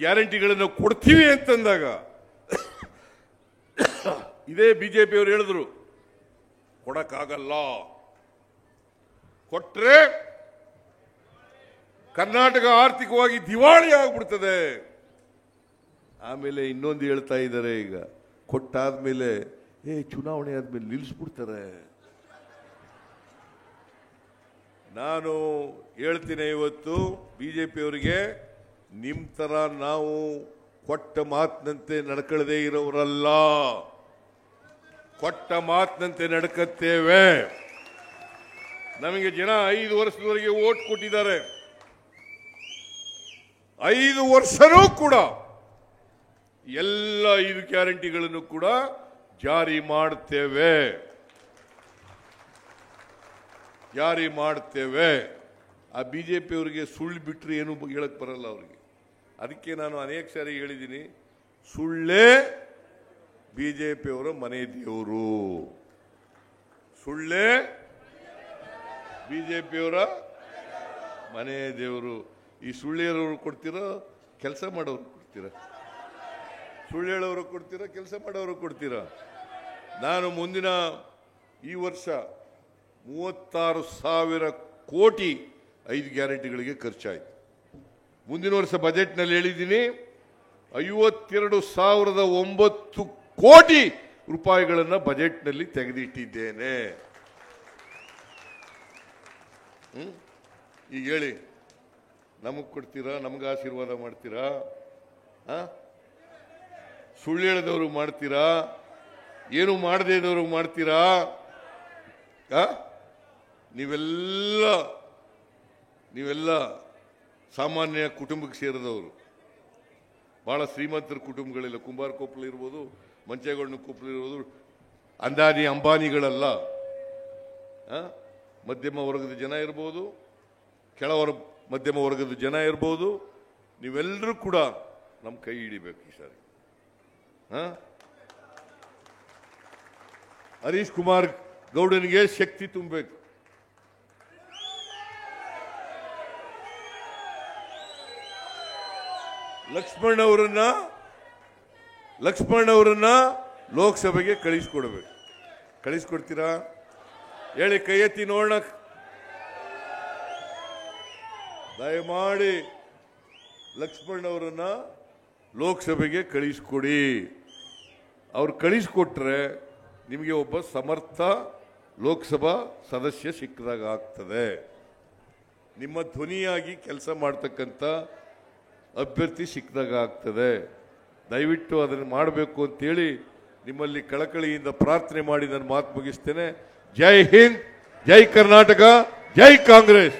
ಗ್ಯಾರಂಟಿಗಳನ್ನು ಕೊಡ್ತೀವಿ ಅಂತಂದಾಗ ಇದೇ ಬಿಜೆಪಿಯವರು ಹೇಳಿದ್ರು ಕೊಡಕ್ಕಾಗಲ್ಲ, ಕೊಟ್ರೆ ಕರ್ನಾಟಕ ಆರ್ಥಿಕವಾಗಿ ದಿವಾಳಿ ಆಗ್ಬಿಡ್ತದೆ. ಆಮೇಲೆ ಇನ್ನೊಂದು ಹೇಳ್ತಾ ಇದ್ದಾರೆ, ಈಗ ಕೊಟ್ಟಾದ್ಮೇಲೆ ಚುನಾವಣೆ ಆದ್ಮೇಲೆ ನಿಲ್ಲಿಸ್ಬಿಡ್ತಾರೆ. ನಾನು ಹೇಳ್ತೀನಿ, ಇವತ್ತು ಬಿಜೆಪಿಯವರಿಗೆ ನಿಮ್ ತರ ನಾವು ಕೊಟ್ಟ ಮಾತಿನಂತೆ ನಡ್ಕೊಳ್ಳದೆ ಇರೋರಲ್ಲ, ಕೊಟ್ಟ ಮಾತಿನಂತೆ ನಡ್ಕತ್ತೇವೆ. ನಮಗೆ ಜನ 5 ವರ್ಷದವರೆಗೆ ವೋಟ್ ಕೊಟ್ಟಿದ್ದಾರೆ. 5 ವರ್ಷನೂ ಕೂಡ ಎಲ್ಲ 5 ಗ್ಯಾರಂಟಿಗಳನ್ನು ಕೂಡ ಜಾರಿ ಮಾಡ್ತೇವೆ. ಆ ಬಿಜೆಪಿಯವರಿಗೆ ಸುಳ್ಳು ಬಿಟ್ಟರೆ ಏನು ಹೇಳಕ್ ಬರಲ್ಲ ಅವರಿಗೆ. ಅದಕ್ಕೆ ನಾನು ಅನೇಕ ಸಾರಿ ಹೇಳಿದ್ದೀನಿ, ಸುಳ್ಳೇ ಬಿಜೆಪಿಯವರ ಮನೆ ದೇವರು, ಸುಳ್ಳೇ ಬಿಜೆಪಿಯವರ ಮನೆ ದೇವರು. ಈ ಸುಳ್ಳು ಹೇಳೋರು ಕೊಡ್ತೀರಾ, ಕೆಲಸ ಮಾಡೋರು ಕೊಡ್ತೀರಾ? ಸುಳ್ಳು ಹೇಳೋರು ಕೊಡ್ತೀರಾ, ಕೆಲಸ ಮಾಡೋರು ಕೊಡ್ತೀರಾ? ನಾನು ಮುಂದಿನ ಈ ವರ್ಷ 36,000 ಕೋಟಿ 5 ಗ್ಯಾರಂಟಿಗಳಿಗೆ ಖರ್ಚಾಯಿತು. ಮುಂದಿನ ವರ್ಷ ಬಜೆಟ್ನಲ್ಲಿ ಹೇಳಿದ್ದೀನಿ 52,009 ಕೋಟಿ ರೂಪಾಯಿಗಳನ್ನು ಬಜೆಟ್ನಲ್ಲಿ ತೆಗೆದಿಟ್ಟಿದ್ದೇನೆ. ಈಗ ಹೇಳಿ, ನಮಗ್ ಕೊಡ್ತೀರಾ? ನಮ್ಗೆ ಆಶೀರ್ವಾದ ಮಾಡ್ತೀರಾ? ಸುಳ್ಳು ಹೇಳಿದವರು ಮಾಡ್ತೀರಾ? ಏನು ಮಾಡದೇ ಇದ್ದವರು ಮಾಡ್ತೀರಾ? ನೀವೆಲ್ಲ ಸಾಮಾನ್ಯ ಕುಟುಂಬಕ್ಕೆ ಸೇರಿದವರು, ಬಹಳ ಶ್ರೀಮಂತರ ಕುಟುಂಬಗಳಿಲ್ಲ. ಕುಂಬಾರ ಕೊಪ್ಪಳ ಇರ್ಬೋದು, ಮಂಚೇಗೌಡನ ಕೊಪ್ಪಳ ಇರ್ಬೋದು, ಅಂದಾನಿ ಅಂಬಾನಿಗಳಲ್ಲ. ಮಧ್ಯಮ ವರ್ಗದ ಜನ ಇರ್ಬೋದು, ಮಧ್ಯಮ ವರ್ಗದ ಜನ ಇರ್ಬೋದು. ನೀವೆಲ್ಲರೂ ಕೂಡ ನಮ್ಮ ಕೈ ಹಿಡಿಬೇಕು ಈ ಸಾರಿ. ಹರೀಶ್ ಕುಮಾರ್ ಗೌಡನಿಗೆ ಶಕ್ತಿ ತುಂಬಬೇಕು. ಲಕ್ಷ್ಮಣ್ ಅವರನ್ನ ಲೋಕಸಭೆಗೆ ಕಳಿಸ್ಕೊಡ್ಬೇಕು. ಕಳಿಸ್ಕೊಡ್ತೀರಾ? ಹೇಳಿ, ಕೈ ಎತ್ತಿ ನೋಡೋಣ. ದಯಮಾಡಿ ಲಕ್ಷ್ಮಣ್ ಅವರನ್ನ ಲೋಕಸಭೆಗೆ ಕಳಿಸ್ಕೊಡಿ. ಅವ್ರು ಕಳಿಸ್ಕೊಟ್ರೆ ನಿಮಗೆ ಒಬ್ಬ ಸಮರ್ಥ ಲೋಕಸಭಾ ಸದಸ್ಯ ಸಿಕ್ಕದಾಗ ಆಗ್ತದೆ. ನಿಮ್ಮ ಧ್ವನಿಯಾಗಿ ಕೆಲಸ ಮಾಡ್ತಕ್ಕಂಥ ಅಭ್ಯರ್ಥಿ ಸಿಕ್ಕದಾಗ ಆಗ್ತದೆ. ದಯವಿಟ್ಟು ಅದನ್ನು ಮಾಡಬೇಕು ಅಂತೇಳಿ ನಿಮ್ಮಲ್ಲಿ ಕಳಕಳಿಯಿಂದ ಪ್ರಾರ್ಥನೆ ಮಾಡಿ ನನ್ನ ಮಾತು ಮುಗಿಸ್ತೇನೆ. ಜೈ ಹಿಂದ್, ಜೈ ಕರ್ನಾಟಕ, ಜೈ ಕಾಂಗ್ರೆಸ್.